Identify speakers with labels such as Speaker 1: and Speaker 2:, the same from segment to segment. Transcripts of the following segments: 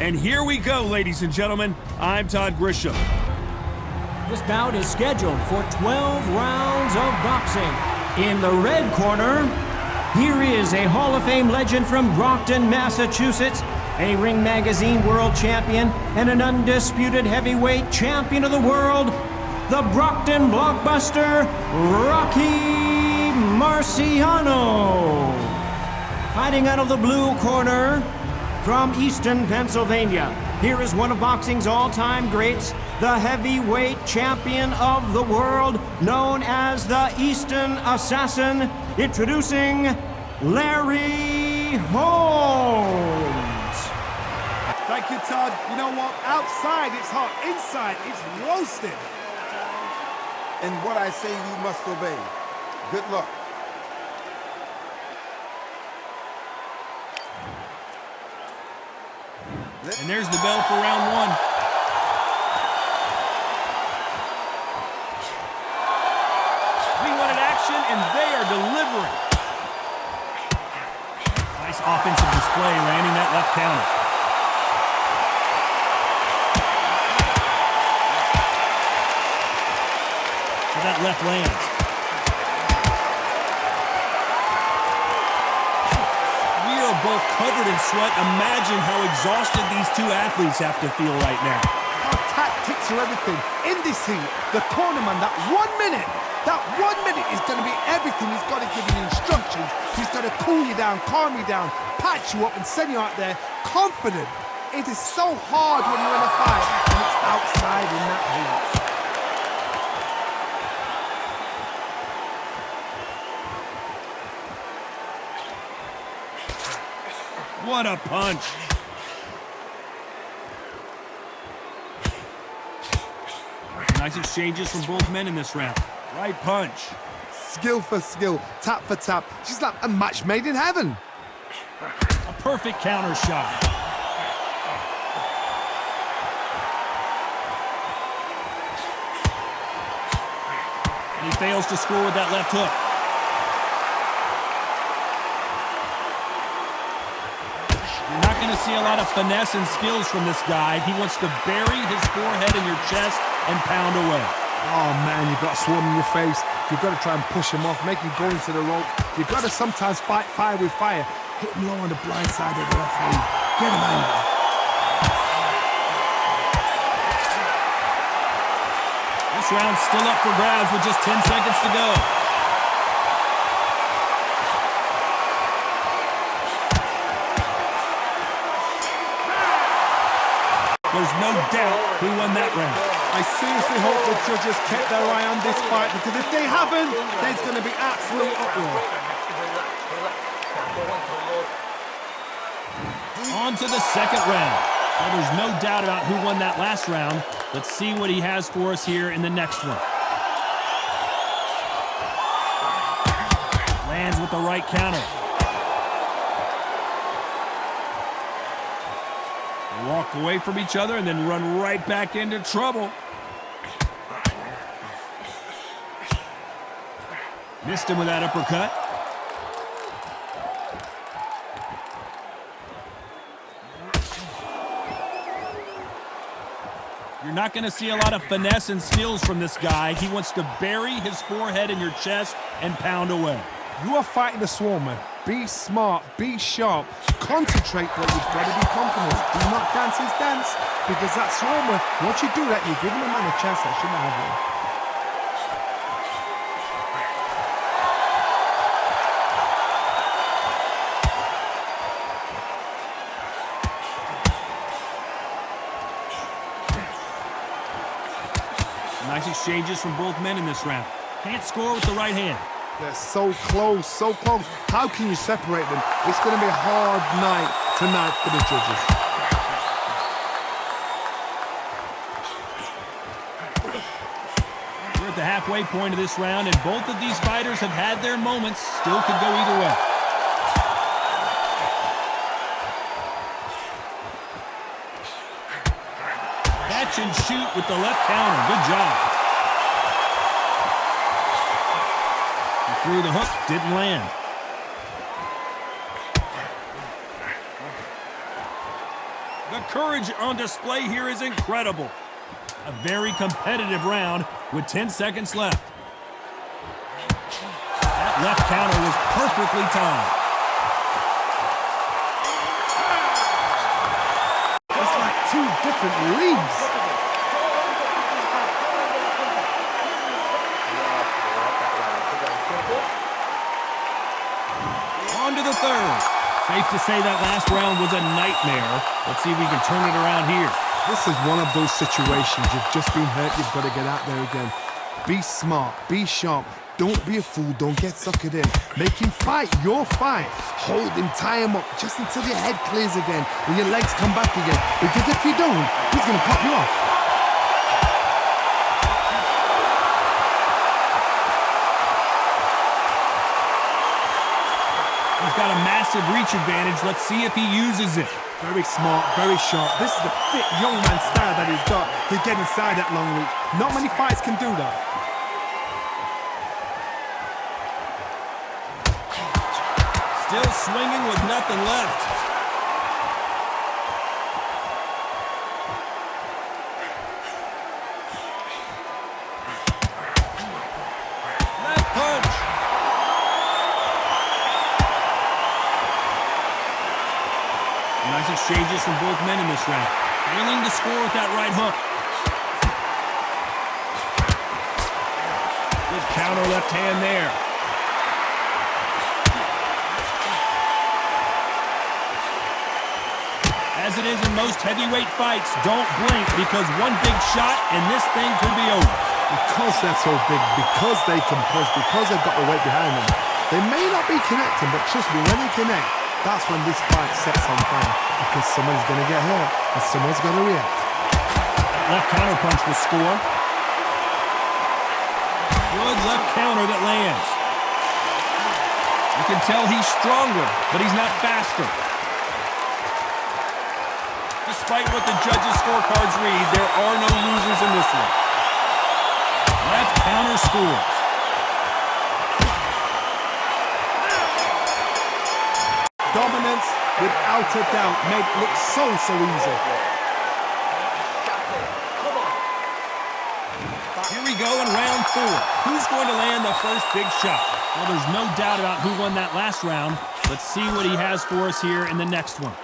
Speaker 1: And here we go, ladies and gentlemen. I'm Todd Grisham.
Speaker 2: This bout is scheduled for 12 rounds of boxing. In the red corner, here is a Hall of Fame legend from Brockton, Massachusetts, a Ring Magazine world champion, and an undisputed heavyweight champion of the world, the Brockton blockbuster, Rocky Marciano. Fighting out of the blue corner, from Easton, Pennsylvania, here is one of boxing's all-time greats, the heavyweight champion of the world, known as the Easton Assassin, introducing Larry Holmes.
Speaker 3: Thank you, Todd. You know what? Outside it's hot, inside it's roasted.
Speaker 4: And what I say you must obey. Good luck.
Speaker 1: And there's the bell for round one. We wanted action, and they are delivering. Nice offensive display, landing that left counter. So that left lands. Both covered in sweat. Imagine how exhausted these two athletes have to feel right now.
Speaker 3: Our tactics are everything. In this heat, the cornerman, that 1 minute is going to be everything. He's got to give you instructions. He's got to cool you down, calm you down, patch you up and send you out there confident. It is so hard when you're in a fight and it's outside in that heat.
Speaker 1: What a punch. Nice exchanges from both men in this round. Right punch.
Speaker 3: Skill for skill, tap for tap. She's like a match made in heaven.
Speaker 1: A perfect counter shot. And he fails to score with that left hook. You're not going to see a lot of finesse and skills from this guy. He wants to bury his forehead in your chest and pound away.
Speaker 3: Oh man, you've got swarm in your face. You've got to try and push him off, make him go into the rope. You've got to sometimes fight fire with fire. Hit him low on the blind side of the referee. Get him angry.
Speaker 1: This round's still up for grabs with just 10 seconds to go. There's no doubt who won that round.
Speaker 3: I seriously hope the judges kept their eye on this fight, because if they haven't, there's going to be absolute uproar.
Speaker 1: On to the second round. Well, there's no doubt about who won that last round. Let's see what he has for us here in the next one. Lands with the right counter. Walk away from each other and then run right back into trouble. Missed him with that uppercut. You're not going to see a lot of finesse and skills from this guy. He wants to bury his forehead in your chest and pound away.
Speaker 3: You are fighting the swarmer. Be smart, be sharp, concentrate, but you've got to be confident. Do not dance his dance, because that swarmer, once you do that, you're giving a man a chance that shouldn't have one.
Speaker 1: Nice exchanges from both men in this round. Can't score with the right hand.
Speaker 3: They're so close, so close. How can you separate them? It's going to be a hard night tonight for the judges.
Speaker 1: We're at the halfway point of this round, and both of these fighters have had their moments. Still could go either way. Catch and shoot with the left counter. Good job. He threw the hook, didn't land. The courage on display here is incredible. A very competitive round with 10 seconds left. That left counter was perfectly timed.
Speaker 3: It's like two different leagues.
Speaker 1: On to the third. Safe to say that last round was a nightmare. Let's see if we can turn it around here.
Speaker 3: This is one of those situations. You've just been hurt. You've got to get out there again. Be smart. Be sharp. Don't be a fool. Don't get suckered in. Make him fight your fight. Hold him. Tie him up just until your head clears again and your legs come back again. Because if you don't, he's going to pop you off.
Speaker 1: He's got a massive reach advantage. Let's see if he uses it.
Speaker 3: Very smart, very sharp. This is the fit young man style that he's got to get inside that long reach. Not many fights can do that.
Speaker 1: Still swinging with nothing left. Left punch. Nice exchanges from both men in this round. Failing to score with that right hook. Good counter left hand there. As it is in most heavyweight fights, don't blink because one big shot and this thing could be over.
Speaker 3: Because they're so big, because they can push, because they've got the weight behind them, they may not be connecting, but trust me, when they connect, that's when this fight sets on fire. Because someone's going to get hurt and someone's going to react.
Speaker 1: Left counter punch will score. Good left counter that lands. You can tell he's stronger, but he's not faster. Despite what the judges' scorecards read, there are no losers in this one. Left counter scores.
Speaker 3: Dominance, without a doubt, made it look so easy.
Speaker 1: Here we go in round 4. Who's going to land the first big shot? Well, there's no doubt about who won that last round. Let's see what he has for us here in the next one.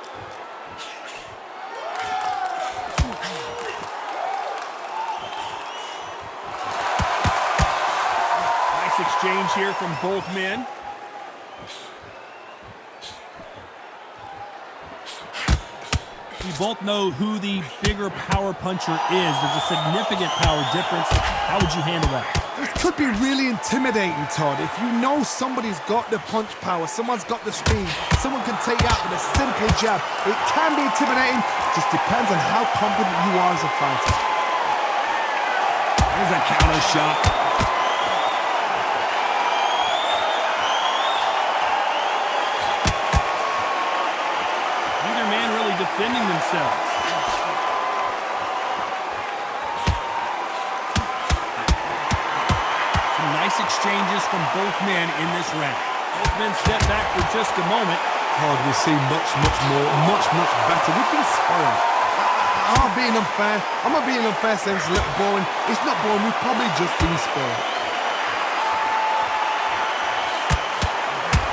Speaker 1: Nice exchange here from both men. We both know who the bigger power puncher is. There's a significant power difference. How would you handle that?
Speaker 3: This could be really intimidating, Todd. If you know somebody's got the punch power, someone's got the speed, someone can take you out with a simple jab. It can be intimidating. Just depends on how confident you are as a fighter.
Speaker 1: There's a counter shot. Neither man really defending themselves. Some nice exchanges from both men in this round. Both men step back for just a moment.
Speaker 3: Todd, we see much more, much better. We've been spoiled. I'm not being unfair. I'm not being unfair saying it's a little boring. It's not boring. We've probably just been spoiled.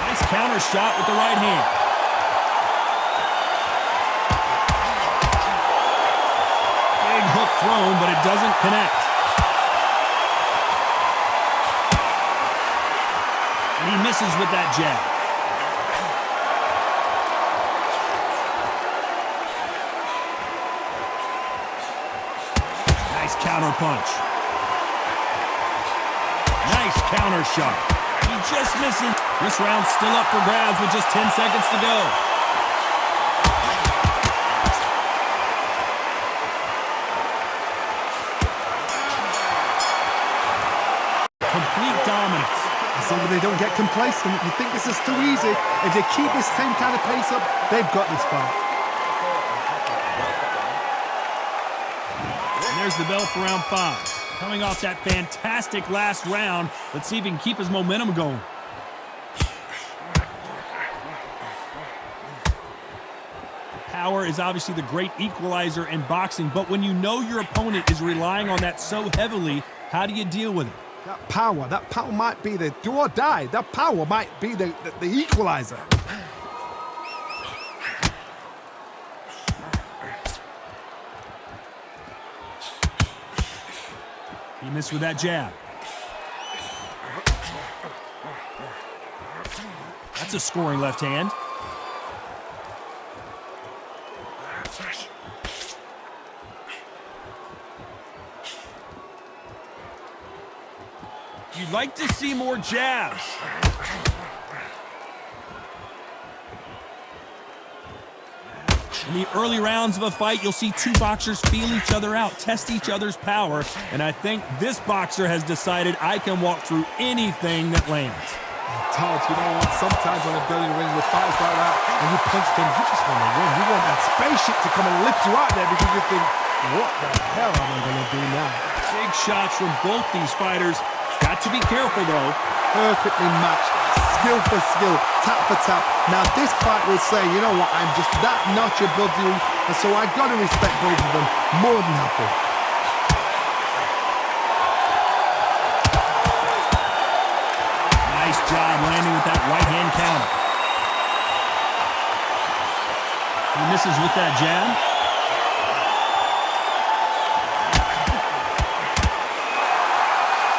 Speaker 1: Nice counter shot with the right hand. Big hook thrown, but it doesn't connect. And he misses with that jab. Nice counter punch. Nice counter shot. He just misses. This round's still up for grabs with just 10 seconds to go. Complete dominance.
Speaker 3: As long as they don't get complacent, you think this is too easy. If they keep this same kind of pace up, they've got this fight.
Speaker 1: And there's the bell for round 5. Coming off that fantastic last round, let's see if he can keep his momentum going. power is obviously the great equalizer in boxing, but when you know your opponent is relying on that so heavily, how do you deal with it?
Speaker 3: That power might be the do or die. That power might be the equalizer.
Speaker 1: He missed with that jab. That's a scoring left hand. You'd like to see more jabs. In the early rounds of a fight, you'll see two boxers feel each other out, test each other's power, and I think this boxer has decided I can walk through anything that lands.
Speaker 3: Todd, you know what? Sometimes when I've done in the ring with fights like that, and you punch them, you just want to win. You want that spaceship to come and lift you out there because you think, what the hell am I going to do now?
Speaker 1: Big shots from both these fighters. Got to be careful, though.
Speaker 3: Perfectly matched, skill for skill, tap for tap. Now this fight will say, you know what, I'm just that notch above you, and so I got to respect both of them more than happy.
Speaker 1: Nice job landing with that right hand counter. He misses with that jab.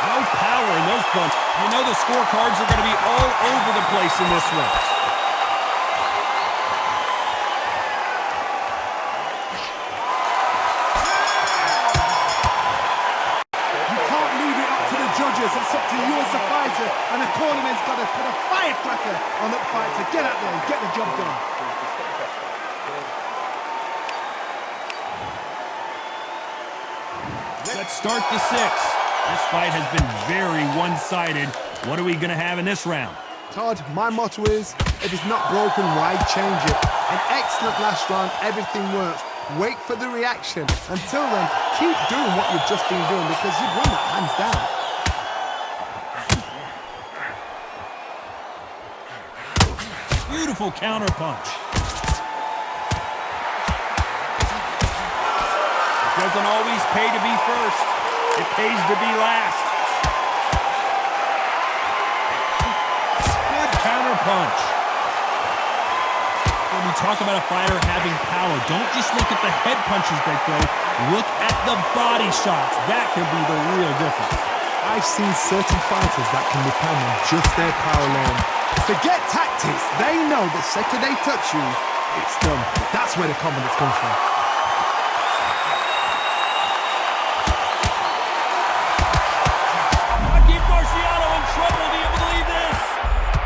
Speaker 1: No power in those punches. You know the scorecards are going to be all over the place in this one.
Speaker 3: You can't leave it up to the judges. It's up to you as the fighter, and the cornerman's got to put a firecracker on that fight to get out there and get the job done.
Speaker 1: Let's start the sixth. This fight has been very one-sided. What are we going to have in this round?
Speaker 3: Todd, my motto is, if it's not broken, why change it? An excellent last round, everything works. Wait for the reaction. Until then, keep doing what you've just been doing because you've won that hands down.
Speaker 1: Beautiful counter punch. It doesn't always pay to be first. It pays to be last. Good counter punch. When we talk about a fighter having power, don't just look at the head punches they throw. Look at the body shots. That can be the real difference.
Speaker 3: I've seen certain fighters that can depend on just their power alone. Forget tactics. They know the second they touch you, it's done. That's where the confidence comes from.
Speaker 1: Marciano in trouble. Do you believe this?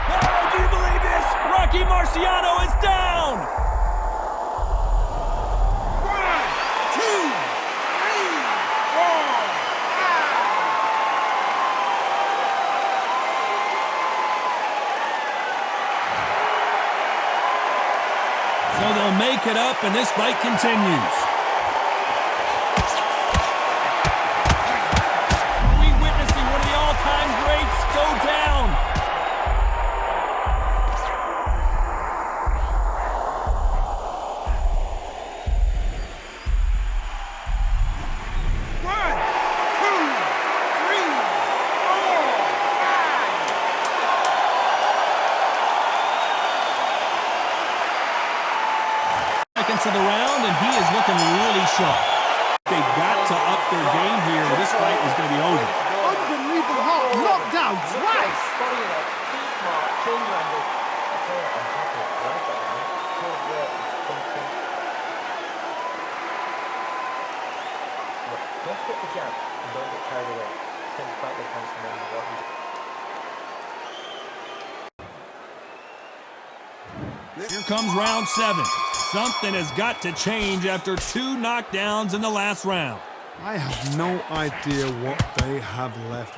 Speaker 1: Oh, do you believe this? Rocky Marciano is down.
Speaker 4: 1, 2, 3, 4, 5.
Speaker 1: So they'll make it up, and this fight continues. Go down.
Speaker 4: One, 2, 3, 4, 5.
Speaker 1: Seconds of the round, and he is looking really sharp. They've got to up their game here. This fight is going to be over.
Speaker 3: Unbelievable hard knockdown twice.
Speaker 5: Let's get the jab and don't get carried away. Think back the punch and then what you do.
Speaker 1: Here comes round 7. Something has got to change after 2 knockdowns in the last round.
Speaker 3: I have no idea what they have left.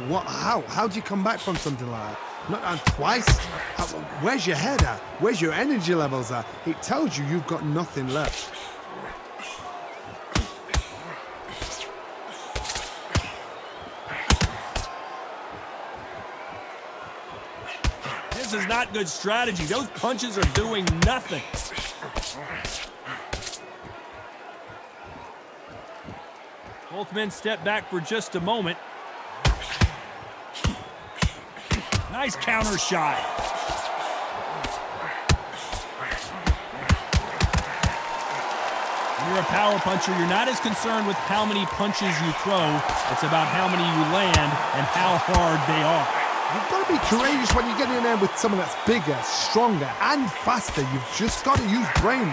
Speaker 3: How do you come back from something like that? Knocked down twice? Where's your head at? Where's your energy levels at? It tells you you've got nothing left.
Speaker 1: This is not good strategy. Those punches are doing nothing. Both men step back for just a moment. Nice counter shot. When you're a power puncher, you're not as concerned with how many punches you throw. It's about how many you land and how hard they are.
Speaker 3: You've got to be courageous when you get in there with someone that's bigger, stronger, and faster. You've just got to use brain.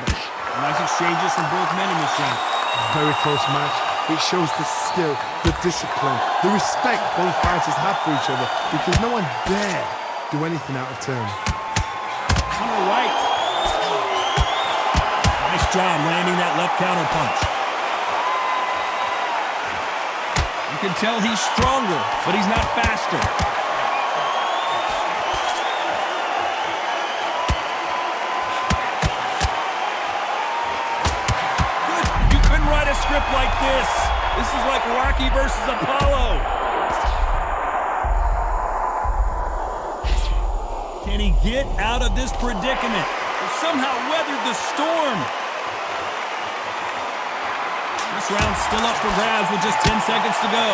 Speaker 1: Nice exchanges from both men in this game.
Speaker 3: Very close match. It shows the skill, the discipline, the respect both fighters have for each other, because no one dare do anything out of turn.
Speaker 1: Counter right. Nice job landing that left counter punch. You can tell he's stronger, but he's not faster. Good. You couldn't write a script like this. This is like Rocky versus Apollo. Can he get out of this predicament? Or somehow weathered the storm? This round's still up for grabs with just 10 seconds to go.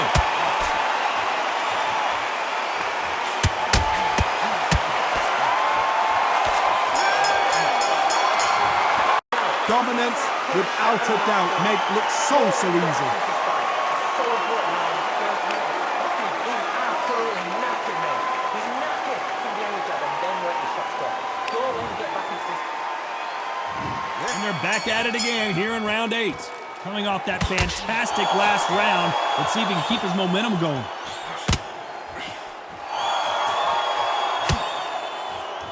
Speaker 3: Dominance, without a doubt, made it look so easy.
Speaker 1: And they're back at it again here in round 8. Coming off that fantastic last round, let's see if he can keep his momentum going.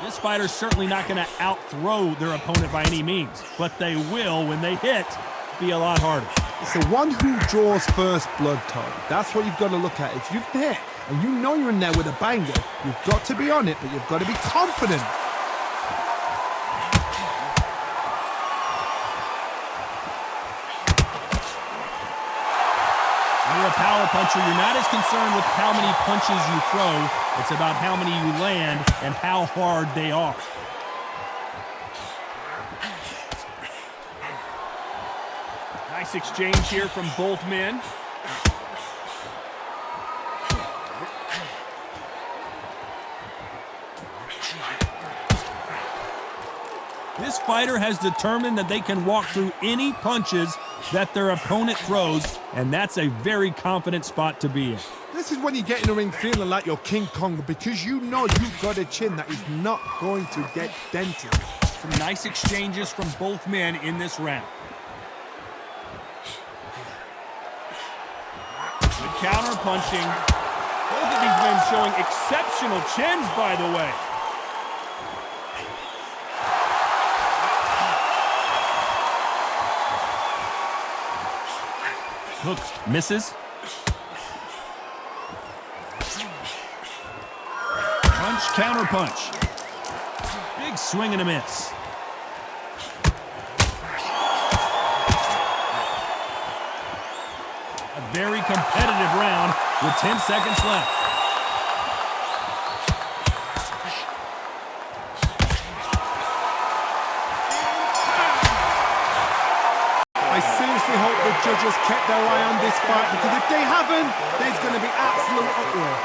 Speaker 1: This fighter's certainly not going to out-throw their opponent by any means, but they will, when they hit, be a lot harder.
Speaker 3: It's the one who draws first blood, Todd. That's what you've got to look at. If you hit and you know you're in there with a banger, you've got to be on it, but you've got to be confident.
Speaker 1: When you're a power puncher, you're not as concerned with how many punches you throw. It's about how many you land and how hard they are. Nice exchange here from both men. This fighter has determined that they can walk through any punches that their opponent throws, and that's a very confident spot to be in.
Speaker 3: This is when you get in the ring feeling like you're King Kong, because you know you've got a chin that is not going to get dented.
Speaker 1: Some nice exchanges from both men in this round. The counter punching. Both of these men showing exceptional chins, by the way. Hook misses. Punch, counter punch. Big swing and a miss. A very competitive round with 10 seconds left.
Speaker 3: I seriously hope the judges kept their eye on this fight, because if they haven't, there's going to be absolute uproar.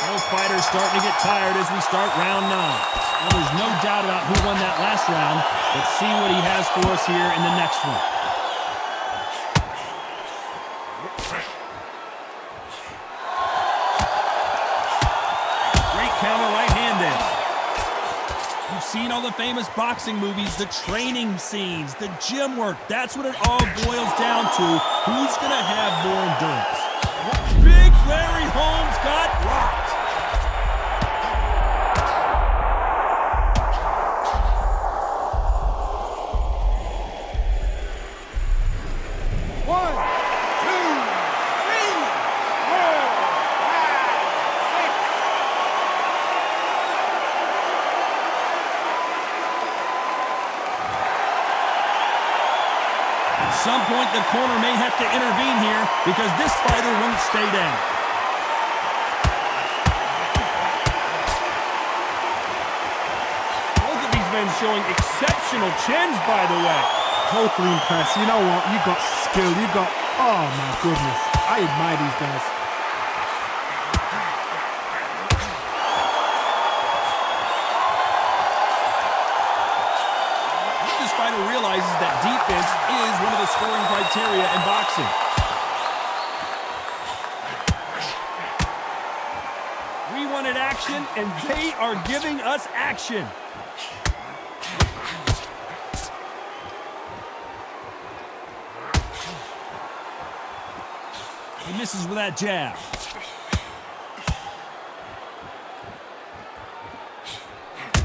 Speaker 1: Both fighters starting to get tired as we start round 9. Well, there's no doubt about who won that last round. Let's see what he has for us here in the next one. Great counter right hand there. You've seen all the famous boxing movies, the training scenes, the gym work. That's what it all boils down to. Who's going to have more endurance? Big Larry Holmes got rocked. At some point, the corner may have to intervene here because this fighter won't stay down. Both of these men showing exceptional chins, by the way.
Speaker 3: totally impressed. You know what? You got skill. You got... Oh, my goodness. I admire these guys.
Speaker 1: This fighter realizes that defense is one of the scoring criteria in boxing. We wanted action, and they are giving us action. He misses with that jab.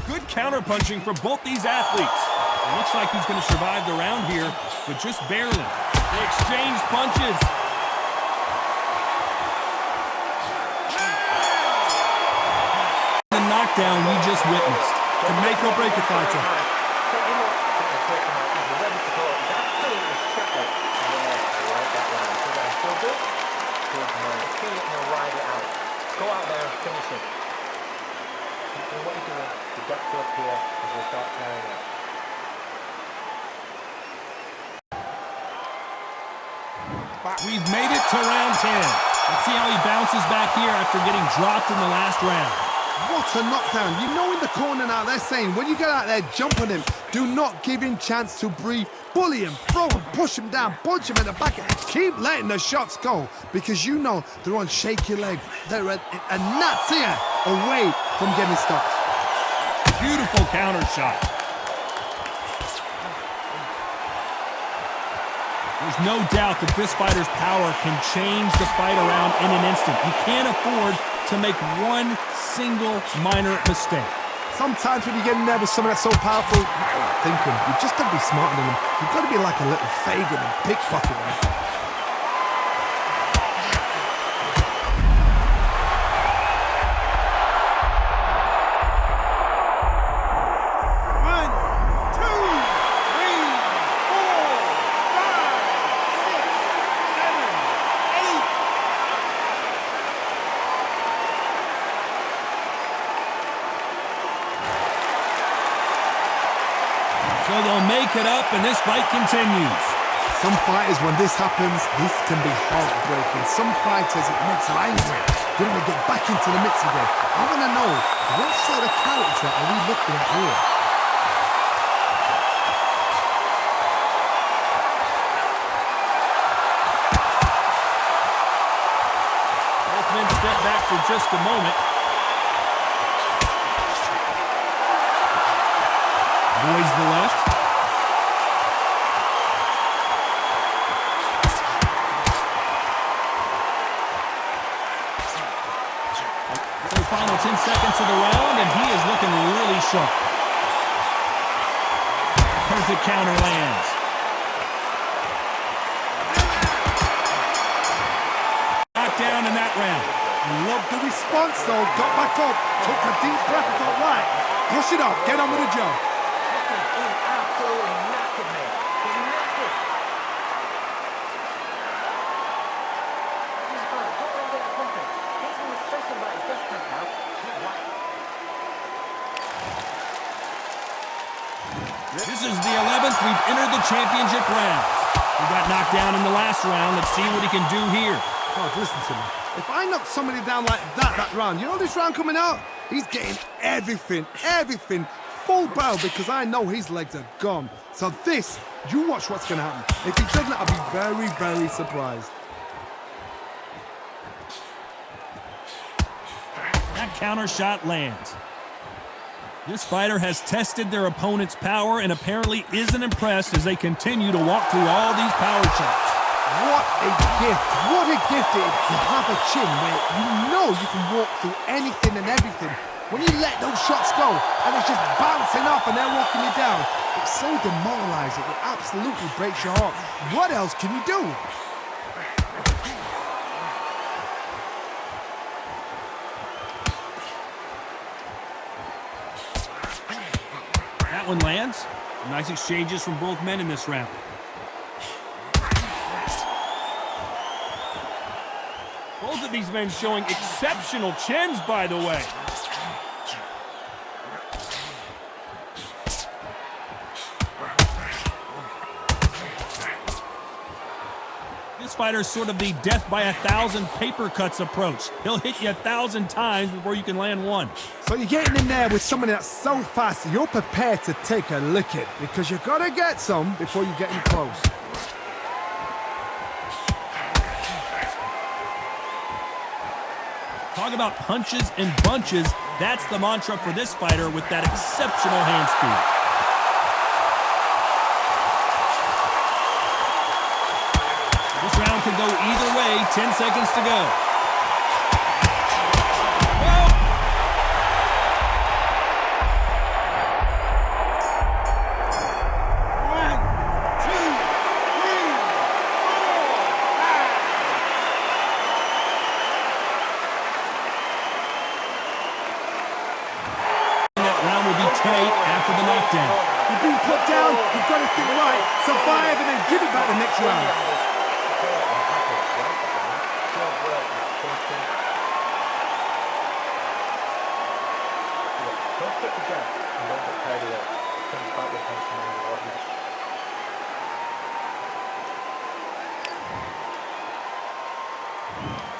Speaker 1: Good counter-punching for both these athletes. It looks like he's going to survive the round here, but just barely. They exchange punches. The knockdown we just witnessed.
Speaker 3: To make or break a fighter.
Speaker 5: Go out there and finish him. Keep doing what you're doing. You got to up here as we start carrying out.
Speaker 1: We've made it to round 10. Let's see how he bounces back here after getting dropped in the last round.
Speaker 3: What a knockdown. You know in the corner now, they're saying, when you get out there, jump on him. Do not give him chance to breathe. Bully him, throw him, push him down, punch him in the back. Keep letting the shots go because you know they're on shaky leg. They're a gnat's ear away from getting stopped.
Speaker 1: Beautiful counter shot. There's no doubt that this fighter's power can change the fight around in an instant. You can't afford to make one single minor mistake.
Speaker 3: Sometimes when you get in there with someone that's so powerful, you can't think him. You've just got to be smarter than him. You've got to be like a little Fagin and pickpocket him.
Speaker 1: So they'll make it up, and this fight continues.
Speaker 3: Some fighters, when this happens, this can be heartbreaking. Some fighters, it makes them angry. They want to get back into the mix again. I want to know, what sort of character are we looking at here?
Speaker 1: Both men step back for just a moment. Avoids the left. So the final 10 seconds of the round, and he is looking really sharp. Perfect counter lands. Knockdown in that round.
Speaker 3: Love the response though, got back up, took a deep breath and thought, right, brush it off, get on with the job.
Speaker 1: This is the 11th. We've entered the championship round. He got knocked down in the last round. Let's see what he can do here.
Speaker 3: God, listen to me. If I knock somebody down like that round, you know this round coming out? He's getting everything, full barrel because I know his legs are gone. So this, you watch what's going to happen. If he doesn't, I'll be very, very surprised.
Speaker 1: That counter shot lands. This fighter has tested their opponent's power and apparently isn't impressed as they continue to walk through all these power shots.
Speaker 3: What a gift. What a gift it is to have a chin where you know you can walk through anything and everything. When you let those shots go and it's just bouncing off and they're walking you down, it's so demoralizing. It absolutely breaks your heart. What else can you do?
Speaker 1: That one lands. Some nice exchanges from both men in this round. Both of these men showing exceptional chins, by the way. This fighter's sort of the death by 1,000 paper cuts approach. He'll hit you 1,000 times before you can land one.
Speaker 3: So you're getting in there with somebody that's so fast, you're prepared to take a licking because you got to get some before you get in close.
Speaker 1: Talk about punches and bunches. That's the mantra for this fighter with that exceptional hand speed. This round could go either way. 10 seconds to go. After the knockdown.
Speaker 3: You've been put down, you've got to think right, survive and then give it back the next round.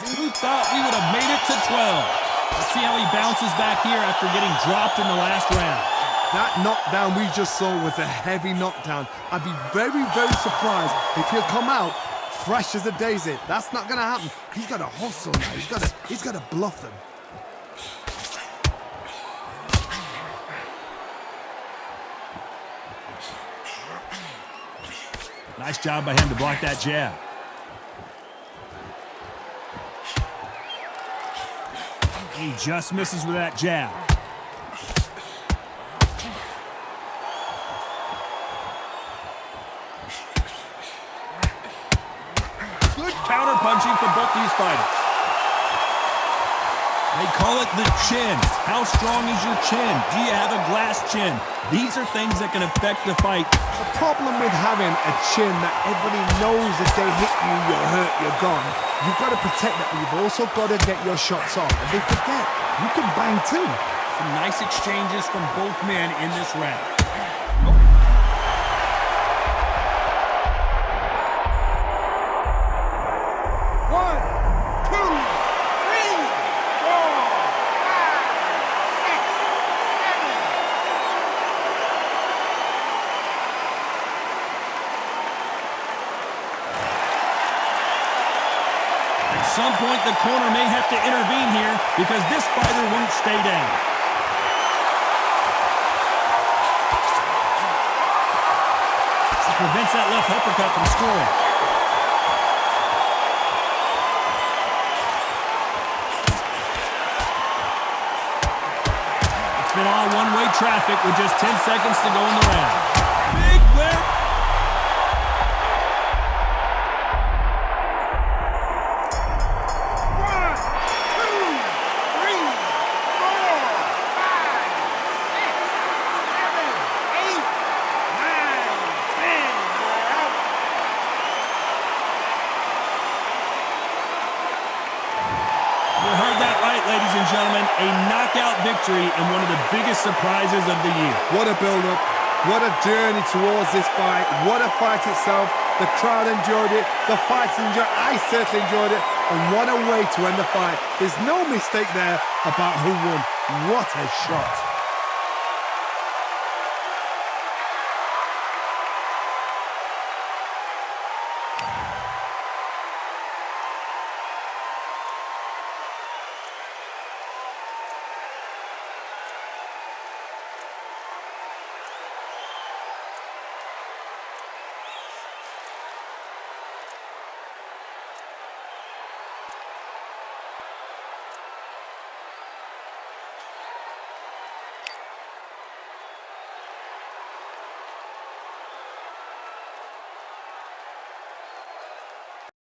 Speaker 1: Who thought we would have made it to 12? Let's see how he bounces back here after getting dropped in the last round.
Speaker 3: That knockdown we just saw was a heavy knockdown. I'd be very, very surprised if he'll come out fresh as a daisy. That's not going to happen. He's got to hustle now. He's got to bluff them.
Speaker 1: Nice job by him to block that jab. He just misses with that jab. Good counter punching from both these fighters. They call it the chin. How strong is your chin? Do you have a glass chin? These are things that can affect the fight.
Speaker 3: The problem with having a chin that everybody knows if they hit you, you're hurt, you're gone. You've got to protect that, but you've also got to get your shots off. And they forget, you can bang too.
Speaker 1: Some nice exchanges from both men in this round. At some point, the corner may have to intervene here because this fighter won't stay down. This prevents that left uppercut from scoring. It's been all one-way traffic with just 10 seconds to go in the round. Big whip. Ladies and gentlemen, a knockout victory and one of the biggest surprises of the year.
Speaker 3: What a build-up. What a journey towards this fight. What a fight itself. The crowd enjoyed it. The fighters enjoyed it. I certainly enjoyed it. And what a way to end the fight. There's no mistake there about who won. What a shot.